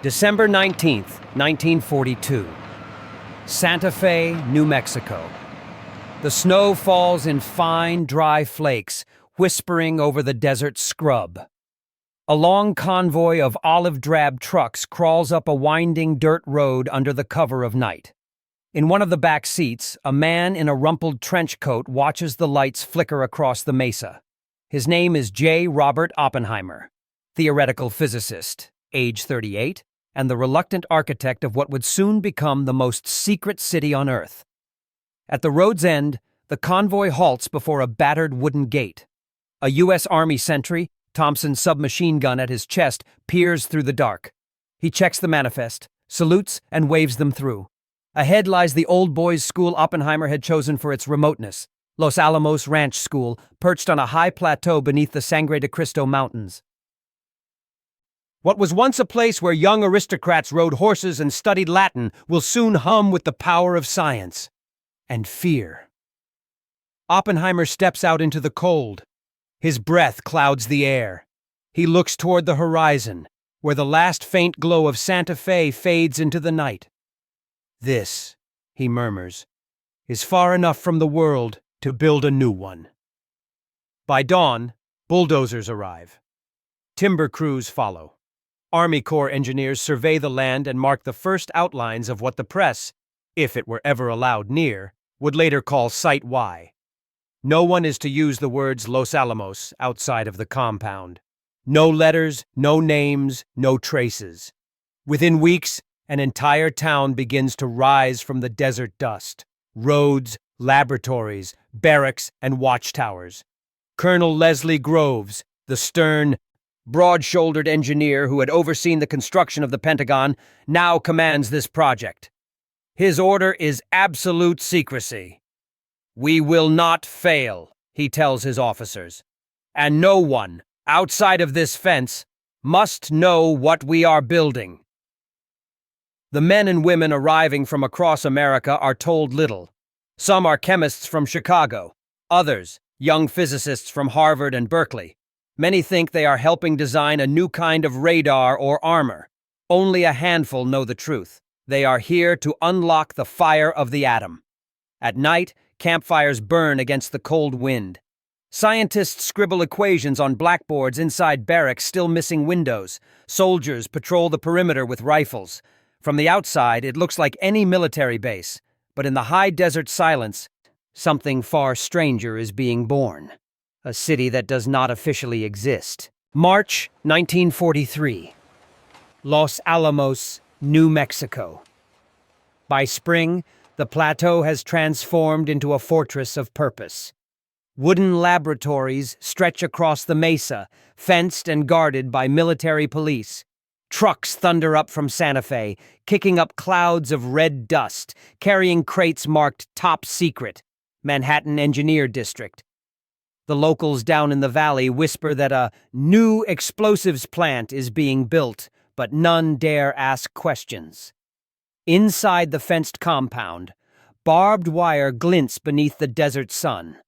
December 19th, 1942. Santa Fe, New Mexico. The snow falls in fine, dry flakes, whispering over the desert scrub. A long convoy of olive-drab trucks crawls up a winding dirt road under the cover of night. In one of the back seats, a man in a rumpled trench coat watches the lights flicker across the mesa. His name is J. Robert Oppenheimer, theoretical physicist, age 38, and the reluctant architect of what would soon become the most secret city on Earth. At the road's end, the convoy halts before a battered wooden gate. A U.S. Army sentry, Thompson's submachine gun at his chest, peers through the dark. He checks the manifest, salutes, and waves them through. Ahead lies the old boys' school Oppenheimer had chosen for its remoteness, Los Alamos Ranch School, perched on a high plateau beneath the Sangre de Cristo Mountains. What was once a place where young aristocrats rode horses and studied Latin will soon hum with the power of science and fear. Oppenheimer steps out into the cold. His breath clouds the air. He looks toward the horizon, where the last faint glow of Santa Fe fades into the night. This, he murmurs, is far enough from the world to build a new one. By dawn, bulldozers arrive. Timber crews follow. Army Corps engineers survey the land and mark the first outlines of what the press, if it were ever allowed near, would later call Site Y. No one is to use the words Los Alamos outside of the compound. No letters, no names, no traces. Within weeks, an entire town begins to rise from the desert dust. Roads, laboratories, barracks, and watchtowers. Colonel Leslie Groves, the stern, broad-shouldered engineer who had overseen the construction of the Pentagon, now commands this project. His order is absolute secrecy. "We will not fail," he tells his officers, "and no one, outside of this fence, must know what we are building." The men and women arriving from across America are told little. Some are chemists from Chicago, others, young physicists from Harvard and Berkeley. Many think they are helping design a new kind of radar or armor. Only a handful know the truth. They are here to unlock the fire of the atom. At night, campfires burn against the cold wind. Scientists scribble equations on blackboards inside barracks still missing windows. Soldiers patrol the perimeter with rifles. From the outside, it looks like any military base, but in the high desert silence, something far stranger is being born. A city that does not officially exist. March 1943. Los Alamos, New Mexico. By spring, the plateau has transformed into a fortress of purpose. Wooden laboratories stretch across the mesa, fenced and guarded by military police. Trucks thunder up from Santa Fe, kicking up clouds of red dust, carrying crates marked Top Secret, Manhattan Engineer District. The locals down in the valley whisper that a new explosives plant is being built, but none dare ask questions. Inside the fenced compound, barbed wire glints beneath the desert sun.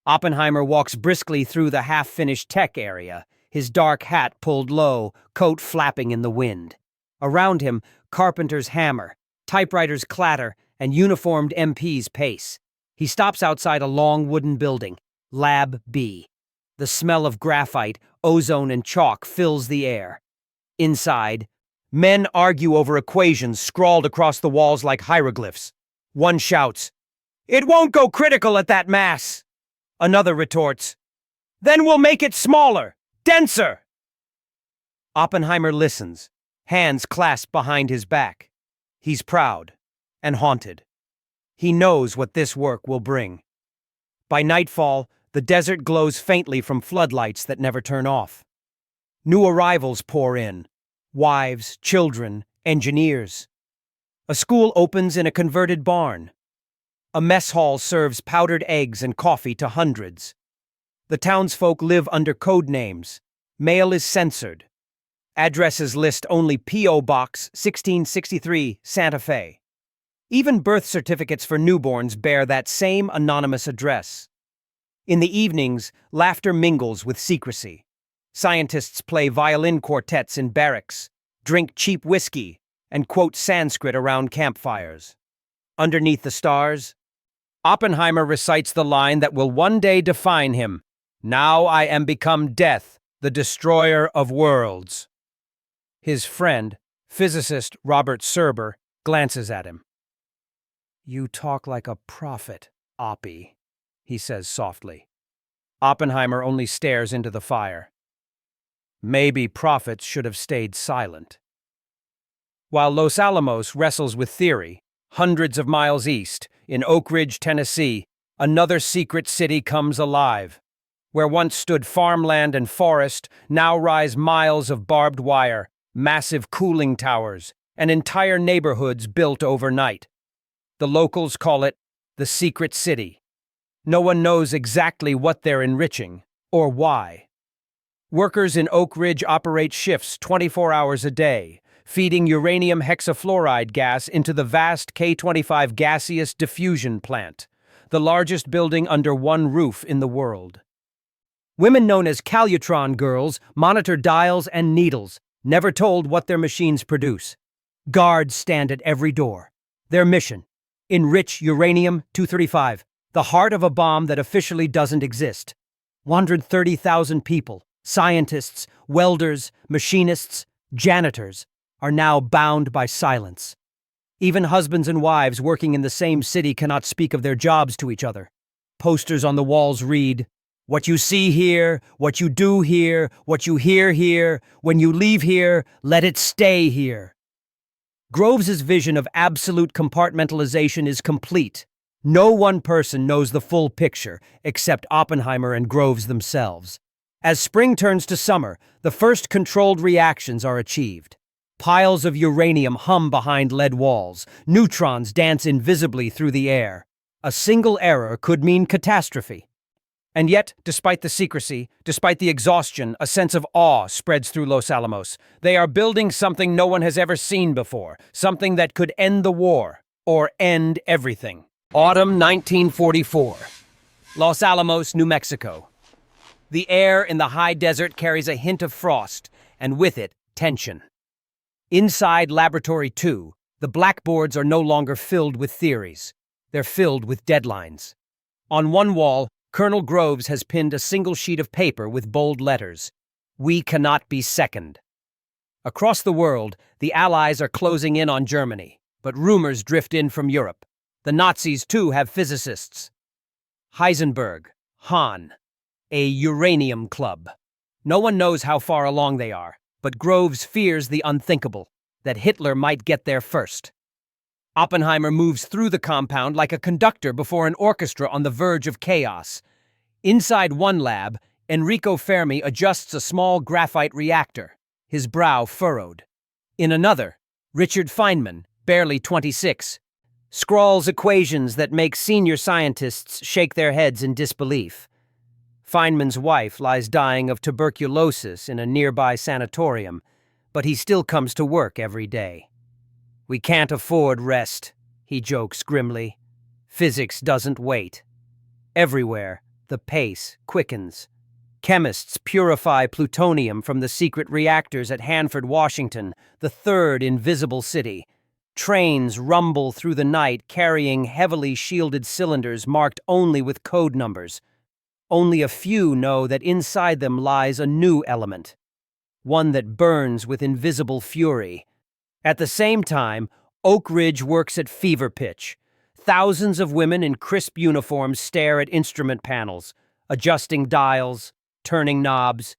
Oppenheimer walks briskly through the half-finished tech area, his dark hat pulled low, coat flapping in the wind. Around him, carpenters hammer, typewriters clatter, and uniformed MPs pace. He stops outside a long wooden building, Lab B. The smell of graphite, ozone, and chalk fills the air. Inside, men argue over equations scrawled across the walls like hieroglyphs. One shouts, "It won't go critical at that mass!" Another retorts, "Then we'll make it smaller, denser!" Oppenheimer listens, hands clasped behind his back. He's proud and haunted. He knows what this work will bring. By nightfall, the desert glows faintly from floodlights that never turn off. New arrivals pour in. Wives, children, engineers. A school opens in a converted barn. A mess hall serves powdered eggs and coffee to hundreds. The townsfolk live under code names. Mail is censored. Addresses list only P.O. Box 1663, Santa Fe. Even birth certificates for newborns bear that same anonymous address. In the evenings, laughter mingles with secrecy. Scientists play violin quartets in barracks. drink cheap whiskey, and quote Sanskrit around campfires. Underneath the stars, Oppenheimer recites the line that will one day define him. Now I am become death, the destroyer of worlds. His friend, physicist Robert Serber, glances at him. You talk like a prophet, Oppie, he says softly. Oppenheimer only stares into the fire. Maybe prophets should have stayed silent. While Los Alamos wrestles with theory, hundreds of miles east, in Oak Ridge, Tennessee, another secret city comes alive. Where once stood farmland and forest, now rise miles of barbed wire, massive cooling towers, and entire neighborhoods built overnight. The locals call it the secret city. No one knows exactly what they're enriching, or why. Workers in Oak Ridge operate shifts 24 hours a day, feeding uranium hexafluoride gas into the vast K-25 gaseous diffusion plant, the largest building under one roof in the world. Women known as Calutron girls monitor dials and needles, never told what their machines produce. Guards stand at every door. Their mission: enrich uranium-235, the heart of a bomb that officially doesn't exist. 130,000 people, scientists, welders, machinists, janitors, are now bound by silence. Even husbands and wives working in the same city cannot speak of their jobs to each other. Posters on the walls read, "What you see here, what you do here, what you hear here, when you leave here, let it stay here." Groves's vision of absolute compartmentalization is complete. No one person knows the full picture, except Oppenheimer and Groves themselves. As spring turns to summer, the first controlled reactions are achieved. Piles of uranium hum behind lead walls. Neutrons dance invisibly through the air. A single error could mean catastrophe. And yet, despite the secrecy, despite the exhaustion, a sense of awe spreads through Los Alamos. They are building something no one has ever seen before, something that could end the war, or end everything. Autumn 1944. Los Alamos, New Mexico. The air in the high desert carries a hint of frost, and with it, tension. Inside Laboratory 2, the blackboards are no longer filled with theories. They're filled with deadlines. On one wall, Colonel Groves has pinned a single sheet of paper with bold letters. We cannot be second. Across the world, the Allies are closing in on Germany, but rumors drift in from Europe. The Nazis, too, have physicists. Heisenberg, Hahn, a uranium club. No one knows how far along they are, but Groves fears the unthinkable, that Hitler might get there first. Oppenheimer moves through the compound like a conductor before an orchestra on the verge of chaos. Inside one lab, Enrico Fermi adjusts a small graphite reactor, his brow furrowed. In another, Richard Feynman, barely 26, scrawls equations that make senior scientists shake their heads in disbelief. Feynman's wife lies dying of tuberculosis in a nearby sanatorium, but he still comes to work every day. We can't afford rest, he jokes grimly. Physics doesn't wait. Everywhere, the pace quickens. Chemists purify plutonium from the secret reactors at Hanford, Washington, the third invisible city. Trains rumble through the night carrying heavily shielded cylinders marked only with code numbers. Only a few know that inside them lies a new element, one that burns with invisible fury. At the same time, Oak Ridge works at fever pitch. Thousands of women in crisp uniforms stare at instrument panels, adjusting dials, turning knobs.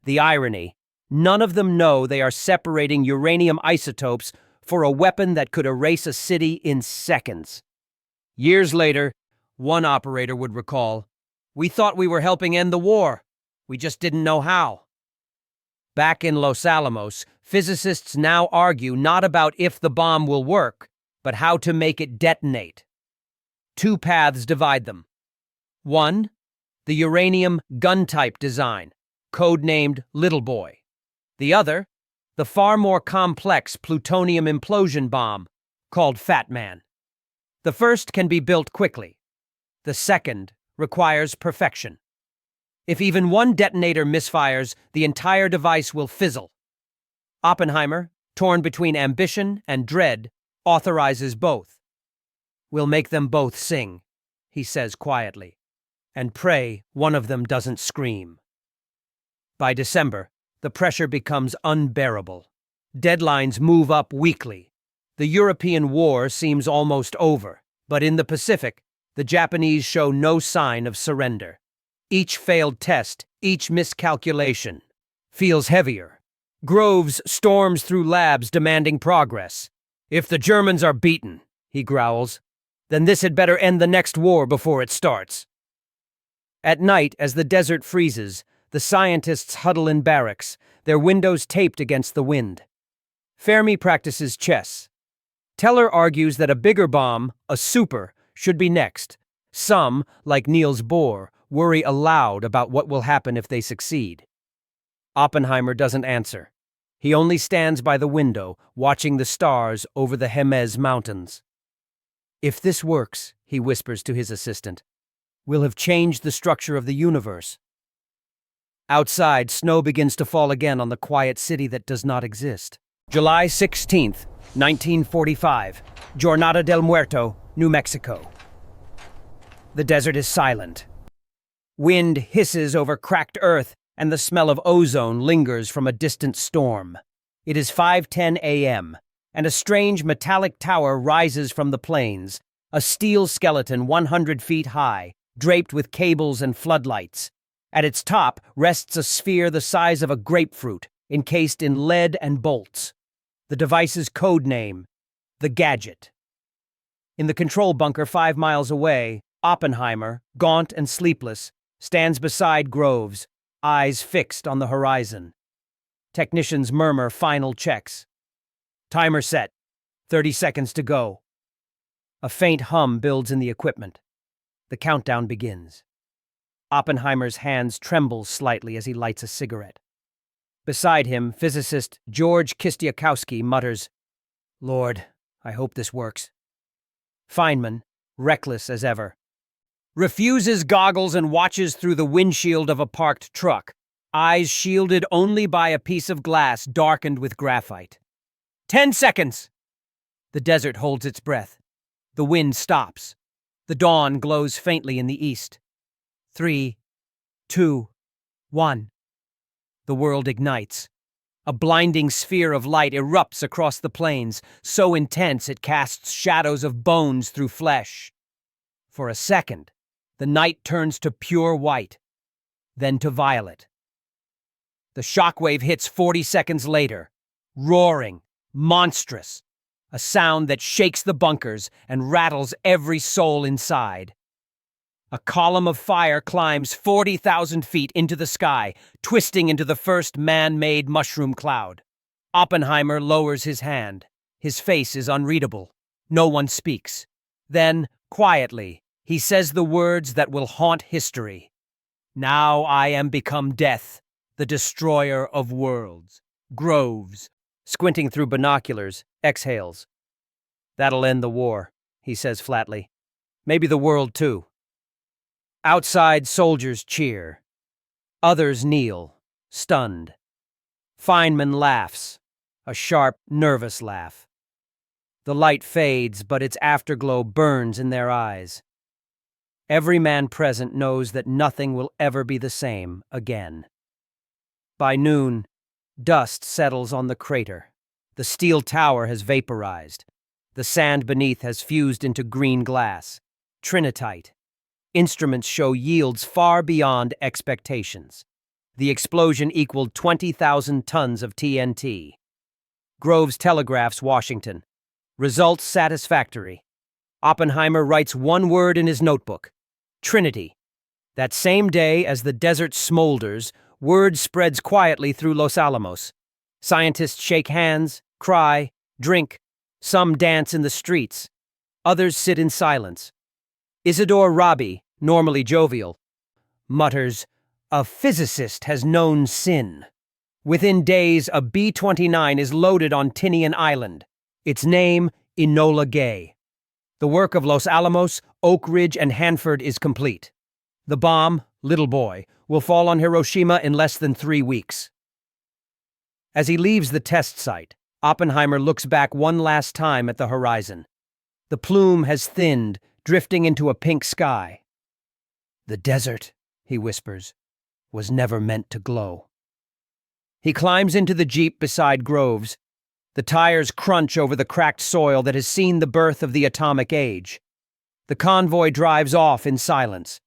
The irony, none of them know they are separating uranium isotopes for a weapon that could erase a city in seconds. Years later, one operator would recall, "We thought we were helping end the war. We just didn't know how." Back in Los Alamos, physicists now argue not about if the bomb will work, but how to make it detonate. Two paths divide them. One, the uranium gun-type design, codenamed Little Boy. The other, the far more complex plutonium implosion bomb, called Fat Man. The first can be built quickly. The second requires perfection. If even one detonator misfires, the entire device will fizzle. Oppenheimer, torn between ambition and dread, authorizes both. "We'll make them both sing," he says quietly, "and pray one of them doesn't scream." By December, the pressure becomes unbearable. Deadlines move up weekly. The European war seems almost over, but in the Pacific, the Japanese show no sign of surrender. Each failed test, each miscalculation, feels heavier. Groves storms through labs demanding progress. "If the Germans are beaten," he growls, "then this had better end the next war before it starts." At night, as the desert freezes, the scientists huddle in barracks, their windows taped against the wind. Fermi practices chess. Teller argues that a bigger bomb, a super, should be next. Some, like Niels Bohr, worry aloud about what will happen if they succeed. Oppenheimer doesn't answer. He only stands by the window, watching the stars over the Jemez Mountains. "If this works," he whispers to his assistant, "we'll have changed the structure of the universe." Outside, snow begins to fall again on the quiet city that does not exist. July 16th, 1945, Jornada del Muerto, New Mexico. The desert is silent. Wind hisses over cracked earth, and the smell of ozone lingers from a distant storm. It is 5:10 a.m., and a strange metallic tower rises from the plains, a steel skeleton 100 feet high, draped with cables and floodlights. At its top rests a sphere the size of a grapefruit, encased in lead and bolts. The device's code name, the Gadget. In the control bunker 5 miles away, Oppenheimer, gaunt and sleepless, stands beside Groves, eyes fixed on the horizon. Technicians murmur final checks. Timer set. 30 seconds to go. A faint hum builds in the equipment. The countdown begins. Oppenheimer's hands tremble slightly as he lights a cigarette. Beside him, physicist George Kistiakowsky mutters, "Lord, I hope this works." Feynman, reckless as ever, refuses goggles and watches through the windshield of a parked truck, eyes shielded only by a piece of glass darkened with graphite. 10 seconds! The desert holds its breath. The wind stops. The dawn glows faintly in the east. 3, 2, 1. The world ignites. A blinding sphere of light erupts across the plains, so intense it casts shadows of bones through flesh. For a second, the night turns to pure white, then to violet. The shockwave hits 40 seconds later, roaring, monstrous, a sound that shakes the bunkers and rattles every soul inside. A column of fire climbs 40,000 feet into the sky, twisting into the first man-made mushroom cloud. Oppenheimer lowers his hand. His face is unreadable. No one speaks. Then, quietly, he says the words that will haunt history. "Now I am become death, the destroyer of worlds." Groves, squinting through binoculars, exhales. "That'll end the war," he says flatly. "Maybe the world, too." Outside, soldiers cheer. Others kneel, stunned. Feynman laughs, a sharp, nervous laugh. The light fades, but its afterglow burns in their eyes. Every man present knows that nothing will ever be the same again. By noon, dust settles on the crater. The steel tower has vaporized. The sand beneath has fused into green glass, trinitite. Instruments show yields far beyond expectations. The explosion equaled 20,000 tons of TNT. Groves telegraphs Washington. Results satisfactory. Oppenheimer writes one word in his notebook: Trinity. That same day, as the desert smolders, word spreads quietly through Los Alamos. Scientists shake hands, cry, drink. Some dance in the streets. Others sit in silence. Isidore Rabi, normally jovial, mutters, "A physicist has known sin." Within days, a B-29 is loaded on Tinian Island. Its name, Enola Gay. The work of Los Alamos, Oak Ridge, and Hanford is complete. The bomb, Little Boy, will fall on Hiroshima in less than 3 weeks. As he leaves the test site, Oppenheimer looks back one last time at the horizon. The plume has thinned, drifting into a pink sky. "The desert," he whispers, "was never meant to glow." He climbs into the Jeep beside Groves. The tires crunch over the cracked soil that has seen the birth of the atomic age. The convoy drives off in silence.